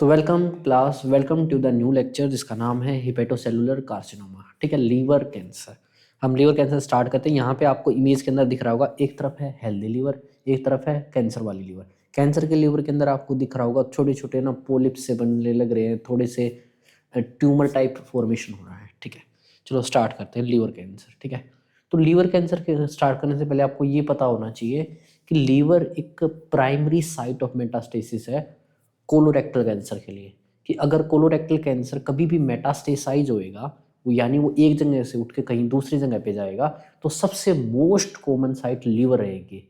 तो welcome class, welcome to the new lecture जिसका नाम है हिपेटोसेलुलर कार्सिनोमा। ठीक है, लीवर कैंसर। हम लीवर कैंसर स्टार्ट करते हैं। यहाँ पे आपको इमेज के अंदर दिख रहा होगा, एक तरफ है हेल्दी लीवर, एक तरफ है कैंसर वाली लीवर। कैंसर के लीवर के अंदर आपको दिख रहा होगा छोटे छोटे ना पोलिप्स से बनने लग रहे हैं, थोड़े से ट्यूमर टाइप फॉर्मेशन हो रहा है। ठीक है, चलो स्टार्ट करते हैं लीवर कैंसर। ठीक है, तो लीवर कैंसर के स्टार्ट करने से पहले आपको ये पता होना चाहिए कि लीवर एक प्राइमरी साइट ऑफ मेटास्टेसिस है कोलोरेक्टल कैंसर के लिए। कि अगर कोलोरेक्टल कैंसर कभी भी मेटास्टेसाइज होएगा, वो यानी वो एक जगह से उठ के कहीं दूसरी जगह पे जाएगा, तो सबसे मोस्ट कॉमन साइट लीवर रहेगी।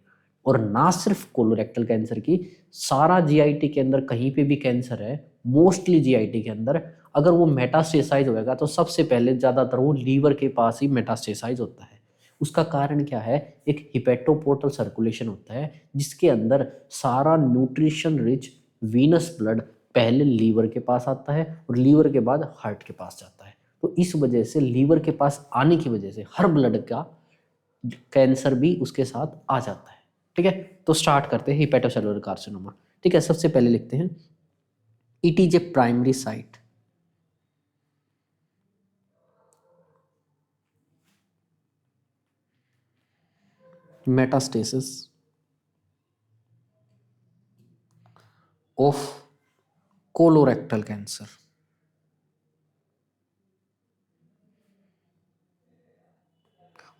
और ना सिर्फ कोलोरेक्टल कैंसर की, सारा जीआईटी के अंदर कहीं पे भी कैंसर है, मोस्टली जीआईटी के अंदर अगर वो मेटास्टेसाइज होएगा तो सबसे पहले ज़्यादातर वो लीवर के पास ही मेटास्टेसाइज होता है। उसका कारण क्या है? एक हिपेटोपोर्टल सर्कुलेशन होता है जिसके अंदर सारा न्यूट्रिशन रिच वीनस ब्लड पहले लीवर के पास आता है और लीवर के बाद हार्ट के पास जाता है। तो इस वजह से लीवर के पास आने की वजह से हर ब्लड का कैंसर भी उसके साथ आ जाता है। ठीक है, तो स्टार्ट करते हैं हिपेटोसेलुलर कार्सिनोमा। ठीक है, सबसे पहले लिखते हैं it is a primary site metastasis of colorectal cancer.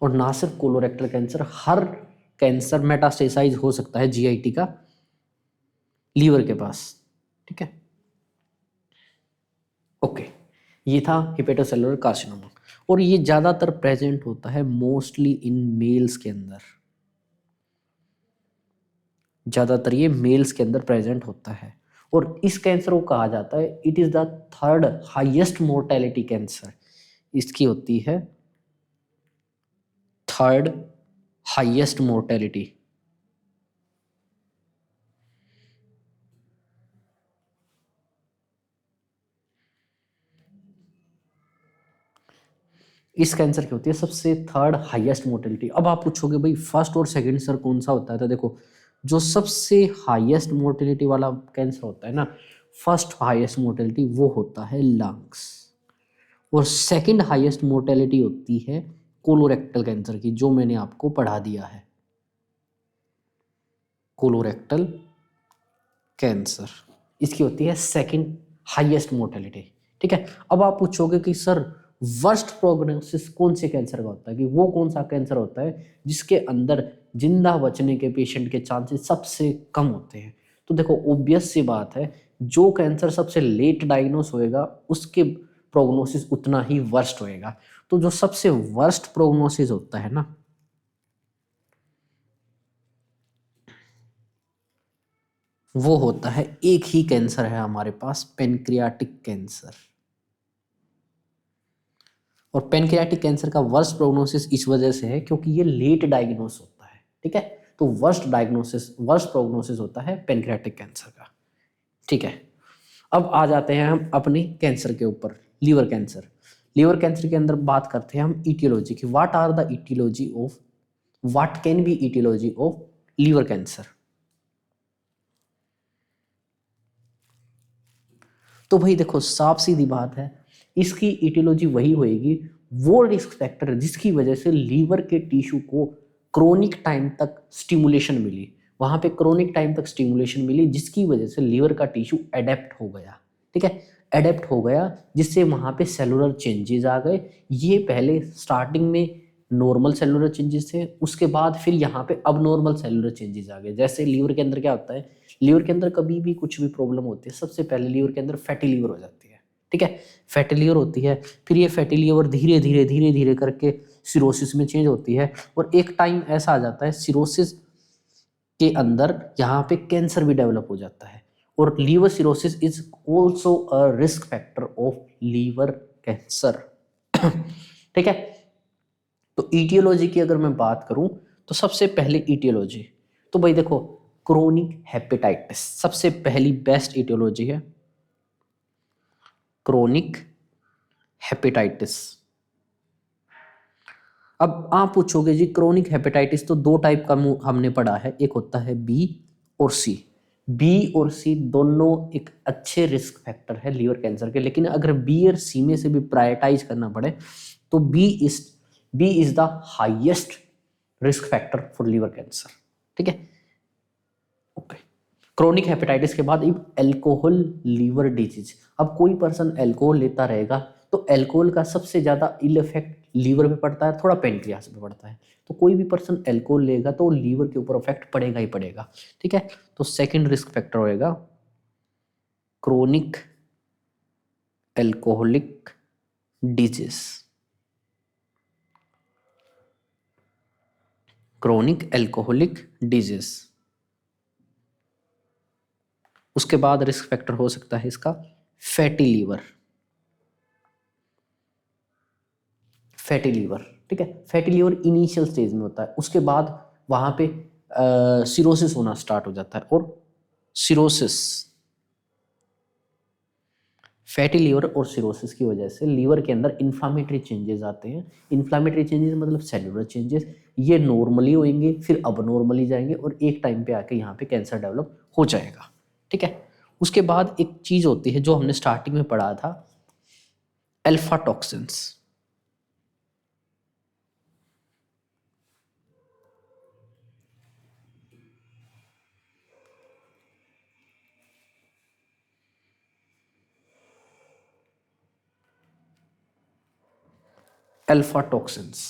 और ना सिर्फ कोलोरेक्टल कैंसर, हर कैंसर मेटास्टेसाइज हो सकता है जीआईटी का लीवर के पास। ठीक है, ओके, ये था हिपेटोसेलुलर कार्सिनोमा। और ये ज़्यादातर प्रेजेंट होता है मोस्टली इन मेल्स के अंदर। ज़्यादातर ये मेल्स के अंदर प्रेजेंट होता है और इस कैंसर को कहा जाता है it is the third highest mortality cancer. इसकी होती है थर्ड हाईएस्ट मोर्टेलिटी। इस कैंसर की होती है सबसे थर्ड हाईएस्ट मोर्टेलिटी। अब आप पूछोगे भाई फर्स्ट और सेकंड सर कौन सा होता है? तो देखो, जो सबसे हाईएस्ट मोर्टेलिटी वाला कैंसर होता है ना, फर्स्ट हाईएस्ट मोर्टेलिटी वो होता है लंग्स। और सेकंड हाईएस्ट मोर्टेलिटी होती है कोलोरेक्टल कैंसर की, जो मैंने आपको पढ़ा दिया है, कोलोरेक्टल कैंसर। इसकी होती है सेकंड हाईएस्ट मोर्टेलिटी। ठीक है, अब आप पूछोगे कि सर वर्स्ट प्रोग्नोसिस कौन से कैंसर का होता है, कि वो कौन सा कैंसर होता है जिसके अंदर जिंदा बचने के पेशेंट के चांसेस सबसे कम होते हैं? तो देखो, ऑब्वियस सी बात है, जो कैंसर सबसे लेट डायग्नोस होएगा उसके प्रोग्नोसिस उतना ही वर्स्ट होएगा। तो जो सबसे वर्स्ट प्रोग्नोसिस होता है ना, वो होता है, एक ही कैंसर है हमारे पास, पेनक्रियाटिक कैंसर। और पेनक्रियाटिक कैंसर का वर्स्ट प्रोग्नोसिस इस वजह से है क्योंकि ये लेट डायग्नोस होता है। ठीक है, तो वर्स्ट प्रोग्नोसिस होता है पेनक्रियाटिक कैंसर का। ठीक है, अब आ जाते हैं हम अपने कैंसर के ऊपर, लीवर कैंसर। लीवर कैंसर के अंदर बात करते हैं हम ईटियोलॉजी की। What are the aetiology of, what can be aetiology of liver cancer? तो भाई देखो, साफ सीधी बात है, इसकी इटियोलॉजी वही होएगी, वो रिस्क फैक्टर जिसकी वजह से लीवर के टिश्यू को क्रोनिक टाइम तक स्टिमुलेशन मिली, वहां पे क्रोनिक टाइम तक स्टिमुलेशन मिली जिसकी वजह से लीवर का टिश्यू एडेप्ट हो गया। ठीक है, एडेप्ट हो गया जिससे वहां पे सेलुलर चेंजेस आ गए। ये पहले स्टार्टिंग में नॉर्मल सेलुलर चेंजेस थे, उसके बाद फिर यहाँ पे अब नॉर्मल सेलुलर चेंजेस आ गए। जैसे लीवर के अंदर क्या होता है, लीवर के अंदर कभी भी कुछ भी प्रॉब्लम होती है, सबसे पहले लीवर के अंदर फैटी लीवर हो जाती है। ठीक है, फैटी लीवर होती है, फिर ये फैटी लीवर धीरे धीरे करके सिरोसिस में चेंज होती है। और एक टाइम ऐसा आ जाता है सिरोसिस के अंदर यहाँ पे कैंसर भी डेवलप हो जाता है। और liver cirrhosis is also a risk factor of liver cancer. ठीक है, तो ईटियोलॉजी की अगर मैं बात करूं तो सबसे पहले ईटियोलॉजी, तो भाई देखो, क्रोनिक हेपेटाइटिस सबसे पहली बेस्ट ईटियोलॉजी है, क्रोनिक हेपेटाइटिस। अब आप पूछोगे जी क्रोनिक हेपेटाइटिस तो दो टाइप का हमने पढ़ा है, एक होता है बी और सी। बी और सी दोनों एक अच्छे रिस्क फैक्टर है लीवर कैंसर के, लेकिन अगर बी और सी में से भी प्रायोरिटाइज करना पड़े तो B is the highest risk factor for liver cancer. ठीक है, ओके। क्रोनिक हेपेटाइटिस के बाद अब एल्कोहल लीवर डिजीज। अब कोई पर्सन एल्कोहल लेता रहेगा तो एल्कोहल का सबसे ज्यादा इल इफेक्ट लीवर पे पड़ता है, थोड़ा पेनक्रियास पे पड़ता है। तो कोई भी पर्सन एल्कोहल लेगा तो लीवर के ऊपर इफेक्ट पड़ेगा ही पड़ेगा। ठीक है, तो सेकंड रिस्क फैक्टर होएगा chronic alcoholic disease. Chronic alcoholic disease. उसके बाद रिस्क फैक्टर हो सकता है इसका फैटी लीवर। फैटी लीवर, ठीक है, फैटी लीवर इनिशियल स्टेज में होता है, उसके बाद वहां पे सिरोसिस होना स्टार्ट हो जाता है। और सिरोसिस, फैटी लीवर और सिरोसिस की वजह से लीवर के अंदर इन्फ्लामेटरी चेंजेस आते हैं। इन्फ्लामेटरी चेंजेस मतलब सेलुलर चेंजेस, ये नॉर्मली होंगे फिर अब नॉर्मली जाएंगे और एक टाइम पे आके यहाँ पे कैंसर डेवलप हो जाएगा। ठीक है, उसके बाद एक चीज होती है जो हमने स्टार्टिंग में पढ़ा था, अल्फा टॉक्सिन्स। अल्फा टॉक्सिन्स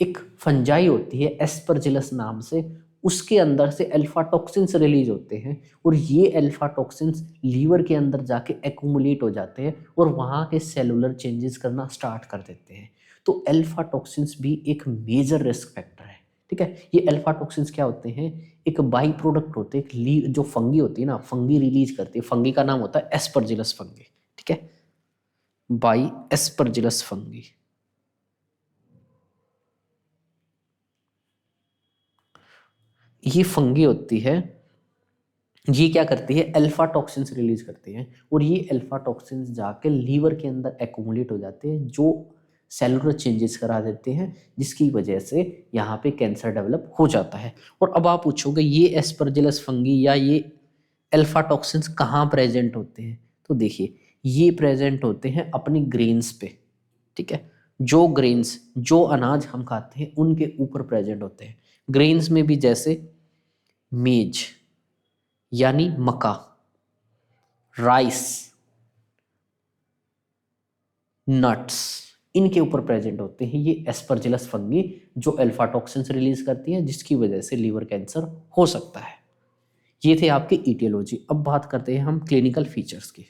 एक फंजाई होती है एस्परजिलस नाम से, उसके अंदर से अल्फा टॉक्सिन्स रिलीज होते हैं और ये अल्फा टॉक्सिन्स लीवर के अंदर जाके एक्यूमुलेट हो जाते हैं और वहाँ के सेलुलर चेंजेस करना स्टार्ट कर देते हैं। तो अल्फा टॉक्सिन्स भी एक मेजर रिस्क फैक्टर है। ठीक है, ये अल्फा टॉक्सिन्स क्या होते हैं, एक बाई प्रोडक्ट होते हैं, जो फंगी होती है ना, फंगी रिलीज करती है। फंगी का नाम होता है एस्परजिलस फंगी। ठीक है, बाई एस्परजिलस फंगी। ये फंगी होती है, ये क्या करती है, अल्फा टॉक्सिन्स रिलीज करती हैं और ये अल्फा टॉक्सिन्स जाके लीवर के अंदर एक्यूमुलेट हो जाते हैं, जो सेलुलर चेंजेस करा देते हैं, जिसकी वजह से यहाँ पे कैंसर डेवलप हो जाता है। और अब आप पूछोगे ये एस्परजिलस फंगी या ये अल्फा टॉक्सिन्स कहाँ प्रेजेंट होते हैं, तो देखिए ये प्रेजेंट होते हैं अपनी ग्रेन्स पे। ठीक है, जो ग्रेन्स, जो अनाज हम खाते हैं उनके ऊपर प्रेजेंट होते हैं। ग्रेन्स में भी जैसे मेज यानी मक्का, राइस, नट्स, इनके ऊपर प्रेजेंट होते हैं ये एस्परजिलस फंगी, जो अल्फा टॉक्सिन्स रिलीज करती हैं, जिसकी वजह से लीवर कैंसर हो सकता है। ये थे आपके ईटियोलॉजी। अब बात करते हैं हम क्लिनिकल फीचर्स की।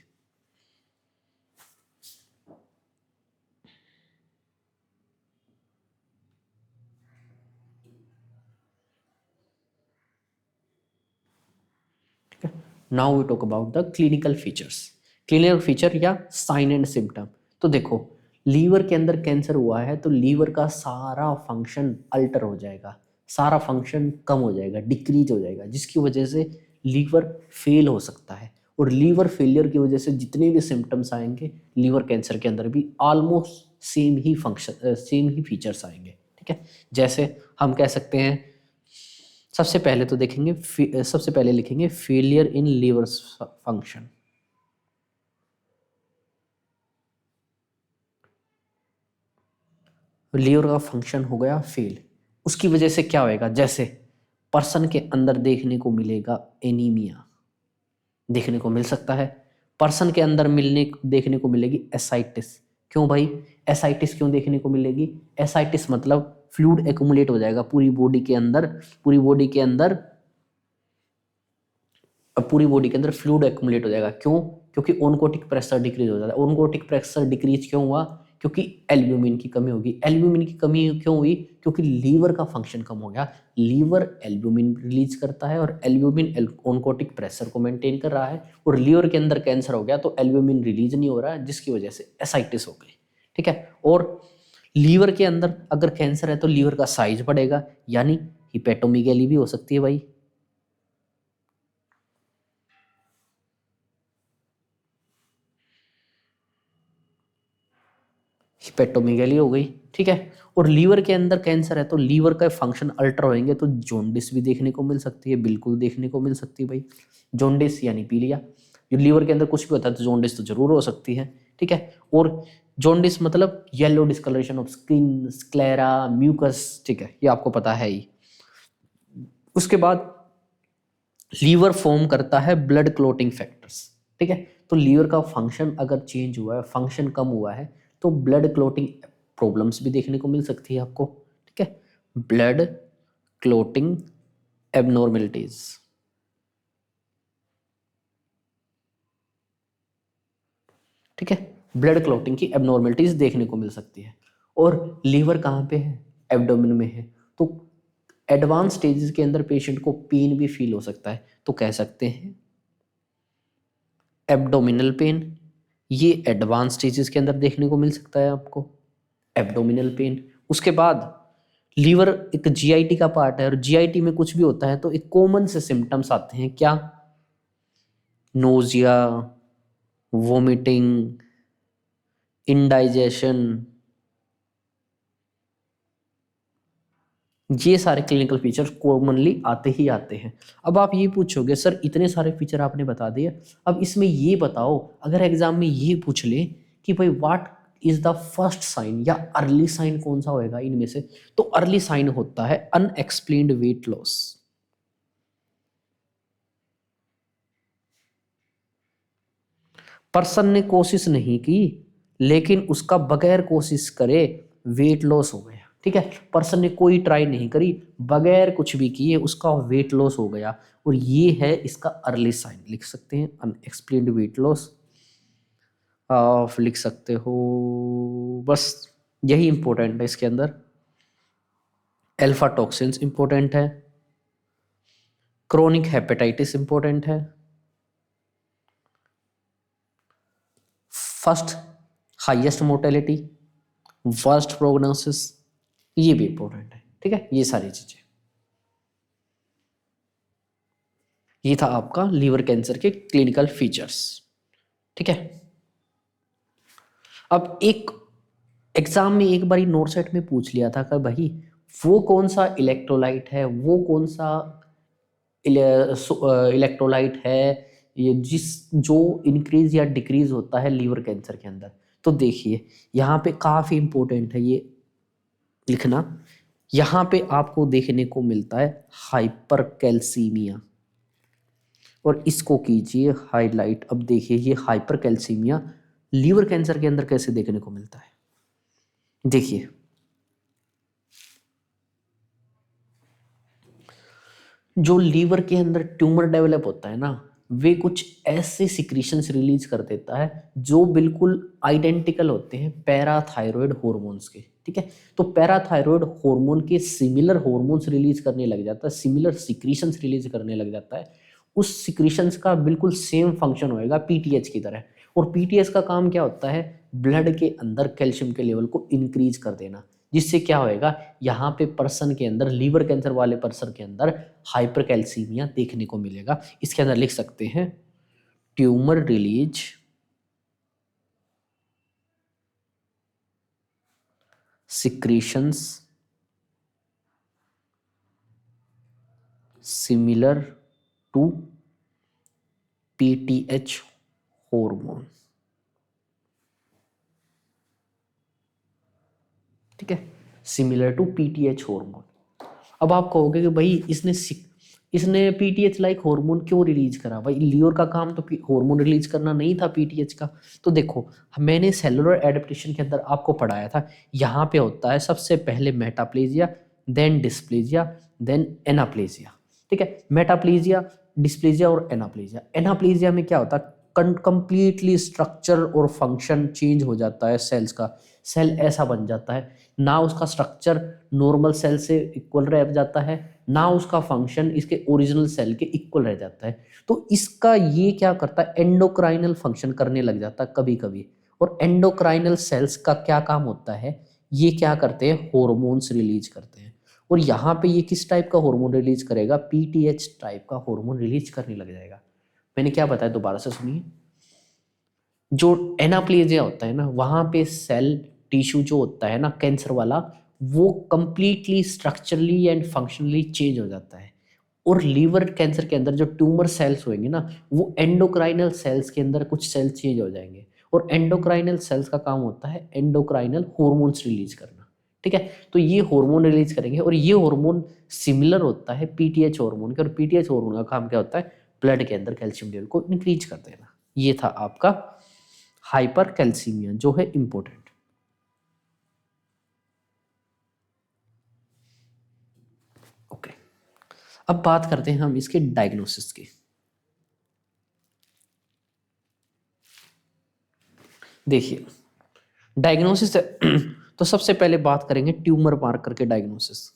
Now we talk about the clinical features. Clinical feature या साइन एंड सिम्टम। तो देखो, लीवर के अंदर कैंसर हुआ है तो लीवर का सारा फंक्शन अल्टर हो जाएगा, सारा फंक्शन कम हो जाएगा, डिक्रीज हो जाएगा, जिसकी वजह से लीवर फेल हो सकता है। और लीवर फेलियर की वजह से जितने भी सिम्टम्स आएंगे लीवर कैंसर के अंदर भी ऑलमोस्ट सेम ही फंक्शन, सेम ही फीचर्स आएंगे। ठीक है, जैसे हम कह सकते हैं, सबसे पहले तो देखेंगे, सबसे पहले लिखेंगे failure in liver function. Liver का फंक्शन हो गया फेल, उसकी वजह से क्या होएगा, जैसे पर्सन के अंदर देखने को मिलेगा एनीमिया, देखने को मिल सकता है। पर्सन के अंदर देखने को मिलेगी एसाइटिस। क्यों भाई, एसाइटिस क्यों देखने को मिलेगी, एसाइटिस मतलब फ्लूइड एक्यूमुलेट हो जाएगा पूरी बॉडी के अंदर, पूरी बॉडी के अंदर, अब पूरी बॉडी के अंदर फ्लूइड एक्यूमुलेट हो जाएगा। क्यों, क्योंकि ओनकोटिक प्रेशर डिक्रीज हो जाता है। ओनकोटिक प्रेशर डिक्रीज क्यों हुआ, क्योंकि एल्ब्यूमिन की कमी होगी। एल्ब्यूमिन की कमी क्यों हुई, क्योंकि लीवर का फंक्शन कम हो गया। लीवर एल्ब्यूमिन रिलीज करता है और एल्ब्यूमिन ओनकोटिक प्रेशर को मेंटेन कर रहा है, और लीवर के अंदर कैंसर हो गया तो एल्ब्यूमिन रिलीज नहीं हो रहा है, जिसकी वजह से एसाइटिस हो गई। ठीक है, और लीवर के अंदर अगर कैंसर है तो लीवर का साइज बढ़ेगा, यानी हिपेटोमीगैली भी हो सकती है भाई। हिपेटोमेगाली हो गई, ठीक है। और लीवर के अंदर कैंसर है तो लीवर का फंक्शन अल्टर होएंगे तो जॉन्डिस भी देखने को मिल सकती है, बिल्कुल देखने को मिल सकती है भाई। जॉन्डिस यानी पीलिया, जो लीवर के अंदर कुछ भी होता है तो जॉन्डिस तो जरूर हो सकती है, ठीक है। और जॉन्डिस मतलब yellow discolouration of skin, sclera, mucus, ठीक है, ये आपको पता है ही। उसके बाद लीवर फॉर्म करता है ब्लड क्लोटिंग फैक्टर्स, ठीक है। तो लीवर का फंक्शन अगर चेंज हुआ है, फंक्शन कम हुआ है, तो ब्लड क्लोटिंग प्रॉब्लम्स भी देखने को मिल सकती है आपको, ठीक है। ब्लड क्लोटिंग एबनॉर्मेलिटीज, ठीक है, ब्लड क्लोटिंग की एबनॉर्मेलिटीज देखने को मिल सकती है। और लीवर कहाँ पे है? एब्डोमेन में है। तो एडवांस स्टेजेस के अंदर पेशेंट को पेन भी फील हो सकता है, तो कह सकते हैं एब्डोमिनल पेन। ये एडवांस स्टेजेस के अंदर देखने को मिल सकता है आपको, एब्डोमिनल पेन। उसके बाद लीवर एक जीआईटी का पार्ट है, और जीआईटी में कुछ भी होता है तो एक कॉमन से सिम्टम्स आते हैं, क्या? नोजिया, वोमिटिंग, इंडाइजेशन, ये सारे क्लिनिकल फीचर्स कॉमनली आते ही आते हैं। अब आप ये पूछोगे सर इतने सारे फीचर आपने बता दिए, अब इसमें ये बताओ, अगर एग्जाम में ये पूछ ले कि भाई what is the first sign या अर्ली साइन कौन सा होएगा इनमें से, तो अर्ली साइन होता है अनएक्सप्लेन्ड वेट लॉस। पर्सन ने कोशिश नहीं की लेकिन उसका बगैर कोशिश करे वेट लॉस हो गया, ठीक है। पर्सन ने कोई ट्राई नहीं करी, बगैर कुछ भी किए उसका वेट लॉस हो गया, और ये है इसका अर्ली साइन। लिख सकते हैं अनएक्सप्लेन्ड वेट लॉस, आप लिख सकते हो, बस यही इंपॉर्टेंट है इसके अंदर। अल्फा टॉक्सिन्स इंपॉर्टेंट है, क्रोनिक हेपेटाइटिस इंपॉर्टेंट है, first highest mortality, worst prognosis, ये भी इंपॉर्टेंट है, ठीक है। ये सारी चीजें, ये था आपका लीवर कैंसर के क्लिनिकल फीचर्स, ठीक है। अब एक एग्जाम में एक बारी नोट सेट में पूछ लिया था कि भाई वो कौन सा इलेक्ट्रोलाइट है, वो कौन सा इलेक्ट्रोलाइट है ये जिस जो इंक्रीज या डिक्रीज होता है लीवर कैंसर के अंदर। तो देखिए यहाँ पे काफी इंपॉर्टेंट है ये लिखना, यहाँ पे आपको देखने को मिलता है हाइपर कैल्सीमिया, और इसको कीजिए हाईलाइट। अब देखिए ये हाइपर कैल्सीमिया लीवर कैंसर के अंदर कैसे देखने को मिलता है, देखिए जो लीवर के अंदर ट्यूमर डेवलप होता है ना, वे कुछ ऐसे सिक्रीशंस रिलीज कर देता है जो बिल्कुल आइडेंटिकल होते हैं पैराथायरॉयड हॉर्मोन्स के, ठीक है। तो पैराथायरॉयड हार्मोन के सिमिलर हार्मोन्स रिलीज करने लग जाता है, सिमिलर सिक्रीशंस रिलीज करने लग जाता है। उस सिक्रीशंस का बिल्कुल सेम फंक्शन होएगा पीटीएच की तरह। और पीटीएच का काम क्या होता है? ब्लड के अंदर कैल्शियम के लेवल को इंक्रीज कर देना, जिससे क्या होएगा, यहाँ पे पर्सन के अंदर, लीवर कैंसर वाले पर्सन के अंदर हाइपर कैल्सीमिया देखने को मिलेगा। इसके अंदर लिख सकते हैं tumour release secretions similar to PTH hormone, ठीक है, सिमिलर टू पीटीएच हार्मोन। अब आप कहोगे कि भाई इसने पीटीएच लाइक हार्मोन क्यों रिलीज करा? भाई लीवर का काम तो हार्मोन रिलीज करना नहीं था पीटीएच का। तो देखो मैंने सेलुलर एडेप्टेशन के अंदर आपको पढ़ाया था, यहाँ पे होता है सबसे पहले मेटाप्लेजिया, देन डिस्प्लेजिया, देन एनाप्लेजिया, ठीक है। मेटाप्लेजिया, डिस्प्लेजिया और एनाप्लेजिया। एनाप्लेजिया में क्या होता है? कंप्लीटली स्ट्रक्चर और फंक्शन चेंज हो जाता है सेल्स का। सेल ऐसा बन जाता है, ना उसका स्ट्रक्चर नॉर्मल सेल से इक्वल रह जाता है, ना उसका फंक्शन इसके ओरिजिनल सेल के इक्वल रह जाता है। तो इसका ये क्या करता है, एंडोक्राइनल फंक्शन करने लग जाता है कभी कभी। और एंडोक्राइनल सेल्स का क्या काम होता है? ये क्या करते हैं? हॉर्मोन्स रिलीज करते हैं। और यहाँ पे ये किस टाइप का हार्मोन रिलीज करेगा? पीटीएच टाइप का हार्मोन रिलीज करने लग जाएगा। मैंने क्या बताया दोबारा से सुनिए। जो एनाप्लेजिया होता है ना, वहां पे सेल टिश्यू जो होता है ना कैंसर वाला, वो completely structurally and functionally change हो जाता है। और लीवर कैंसर के अंदर जो ट्यूमर सेल्स होंगे ना, वो एंडोक्राइनल सेल्स के अंदर कुछ सेल्स चेंज हो जाएंगे। और एंडोक्राइनल सेल्स का काम होता है एंडोक्राइनल हॉर्मोन्स रिलीज करना, ठीक है। तो ये हार्मोन रिलीज करेंगे, और ये हार्मोन सिमिलर होता है पीटीएच हार्मोन के, और पीटीएच हार्मोन का काम क्या होता है, ब्लड के अंदर कैल्शियम लेवल को इंक्रीज कर देना। ये था आपका हाइपर कैल्सीमिया जो है इंपॉर्टेंट। ओके, अब बात करते हैं हम इसके डायग्नोसिस की। देखिए डायग्नोसिस तो सबसे पहले बात करेंगे ट्यूमर मार्कर के डायग्नोसिस।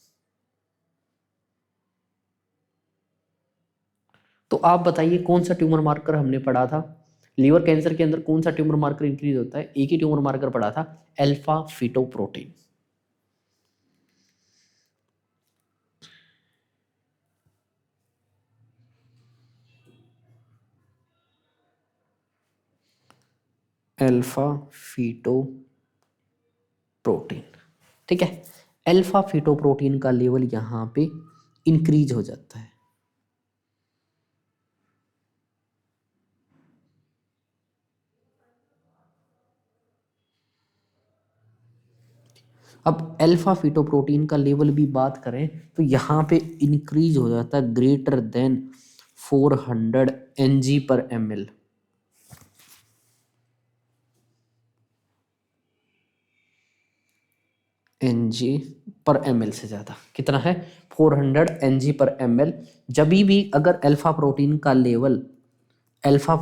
तो आप बताइए कौन सा ट्यूमर मार्कर हमने पढ़ा था लीवर कैंसर के अंदर, कौन सा ट्यूमर मार्कर इंक्रीज होता है? एक ही ट्यूमर मार्कर पढ़ा था, अल्फा फीटोप्रोटीन। अल्फा फीटोप्रोटीन, ठीक है। अल्फा फीटोप्रोटीन का लेवल यहाँ पे इंक्रीज हो जाता है। अब अल्फा फीटोप्रोटीन का लेवल भी बात करें तो यहाँ पे इंक्रीज हो जाता है ग्रेटर देन 400 Ng/ml। Ng/ml से ज़्यादा कितना है? 400 Ng/ml। जब भी अगर अल्फा प्रोटीन का लेवल, अल्फा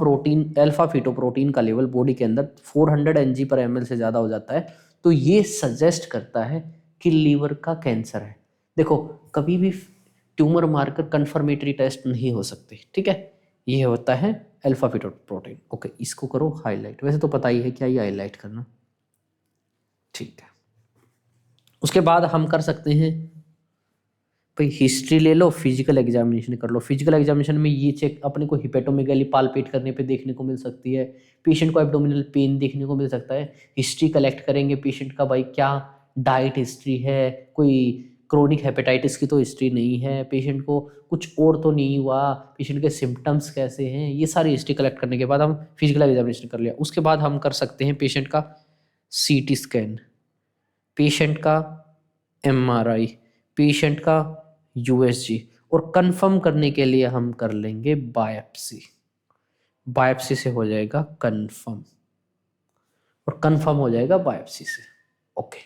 फीटोप्रोटीन का लेवल बॉडी के अंदर 400 Ng/ml से ज़्यादा हो जाता है, तो ये सजेस्ट करता है कि लीवर का कैंसर है। देखो कभी भी ट्यूमर मार्कर कंफर्मेटरी टेस्ट नहीं हो सकते, ठीक है। ये होता है अल्फा फीटोप्रोटीन। ओके, इसको करो हाईलाइट, वैसे तो पता ही है क्या ये हाईलाइट करना, ठीक है। उसके बाद हम कर सकते हैं भाई हिस्ट्री ले लो, फिजिकल एग्जामिनेशन कर लो। फिजिकल एग्जामिनेशन में ये चेक अपने को हिपेटोमेगाली पालपेट करने पे देखने को मिल सकती है, पेशेंट को एब्डोमिनल पेन देखने को मिल सकता है। हिस्ट्री कलेक्ट करेंगे पेशेंट का, भाई क्या डाइट हिस्ट्री है, कोई क्रोनिक हेपेटाइटिस की तो हिस्ट्री नहीं है, पेशेंट को कुछ और तो नहीं हुआ, पेशेंट के सिम्टम्स कैसे हैं, ये सारी हिस्ट्री कलेक्ट करने के बाद हम फिजिकल एग्जामिनेशन कर लिया। उसके बाद हम कर सकते हैं पेशेंट का सीटी स्कैन, पेशेंट का एमआरआई, पेशेंट का यूएसजी, और कंफर्म करने के लिए हम कर लेंगे बायोप्सी। बायोप्सी से हो जाएगा कंफर्म, और कंफर्म हो जाएगा बायोप्सी से। ओके,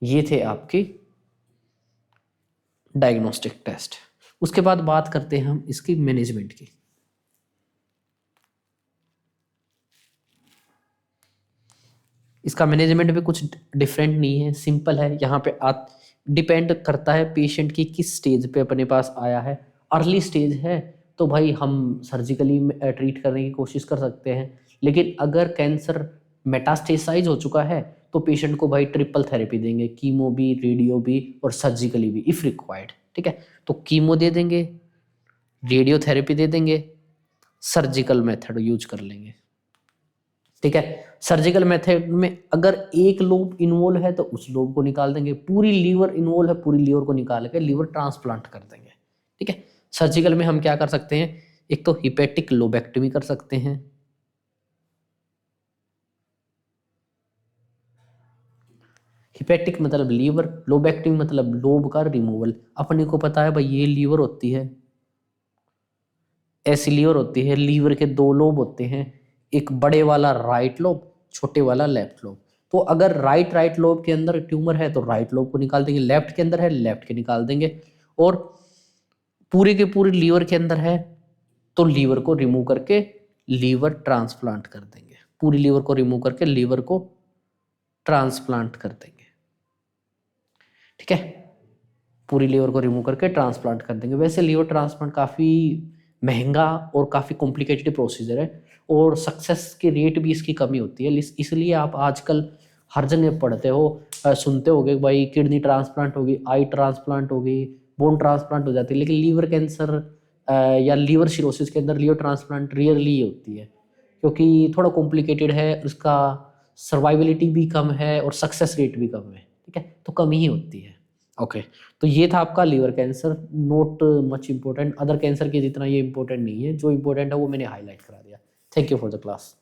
ये थे आपके डायग्नोस्टिक टेस्ट। उसके बाद बात करते हैं हम इसकी मैनेजमेंट की। इसका मैनेजमेंट भी कुछ डिफरेंट नहीं है, सिंपल है। यहाँ पे डिपेंड करता है पेशेंट की किस स्टेज पे अपने पास आया है। अर्ली स्टेज है तो भाई हम सर्जिकली ट्रीट करने की कोशिश कर सकते हैं, लेकिन अगर कैंसर मेटास्टेसाइज हो चुका है तो पेशेंट को भाई ट्रिपल थेरेपी देंगे, कीमो भी, रेडियो भी और सर्जिकली भी इफ़ रिक्वायर्ड, ठीक है। तो कीमो दे देंगे, रेडियोथेरेपी दे देंगे, सर्जिकल मेथड यूज कर लेंगे, ठीक है। सर्जिकल मेथड में अगर एक लोब इन्वॉल्व है तो उस लोब को निकाल देंगे, पूरी लीवर इन्वॉल्व है पूरी लीवर को निकाल के लीवर ट्रांसप्लांट कर देंगे, ठीक है। सर्जिकल में हम क्या कर सकते हैं, एक तो हिपेटिक लोबेक्टमी कर सकते हैं, हिपेटिक मतलब लीवर, लोबेक्टमी मतलब लोब का रिमूवल। अपने को पता है भाई ये लीवर होती है, ऐसी लीवर होती है, लीवर के दो लोब होते हैं, एक बड़े वाला राइट लोब, छोटे वाला लेफ्ट लोब। तो अगर राइट लोब के अंदर ट्यूमर है तो राइट लोब को निकाल देंगे, लेफ्ट के अंदर है लेफ्ट के निकाल देंगे, और पूरे के पूरे लीवर के अंदर है तो लीवर को रिमूव करके लीवर ट्रांसप्लांट कर देंगे, पूरी लीवर को रिमूव करके लीवर को ट्रांसप्लांट कर देंगे, ठीक है। पूरी लीवर को रिमूव करके ट्रांसप्लांट कर देंगे। वैसे लीवर ट्रांसप्लांट काफ़ी महंगा और काफ़ी कॉम्प्लिकेटेड प्रोसीजर है, और सक्सेस के रेट भी इसकी कमी होती है। इसलिए आप आजकल हर जगह पढ़ते हो, सुनते होगे भाई किडनी ट्रांसप्लांट होगी, आई ट्रांसप्लांट होगी, बोन ट्रांसप्लांट हो जाती है, लेकिन लीवर कैंसर या लीवर सिरोसिस के अंदर लीवर ट्रांसप्लांट रियरली होती है, क्योंकि थोड़ा कॉम्प्लिकेटेड है, उसका सर्वाइबिलिटी भी कम है और सक्सेस रेट भी कम है, ठीक है, तो कम ही होती है। ओके, तो ये था आपका liver cancer, not much important, other cancer के जितना ये इम्पोर्टेंट नहीं है, जो इम्पोर्टेंट है वो मैंने हाईलाइट करा दिया। Thank you for the class.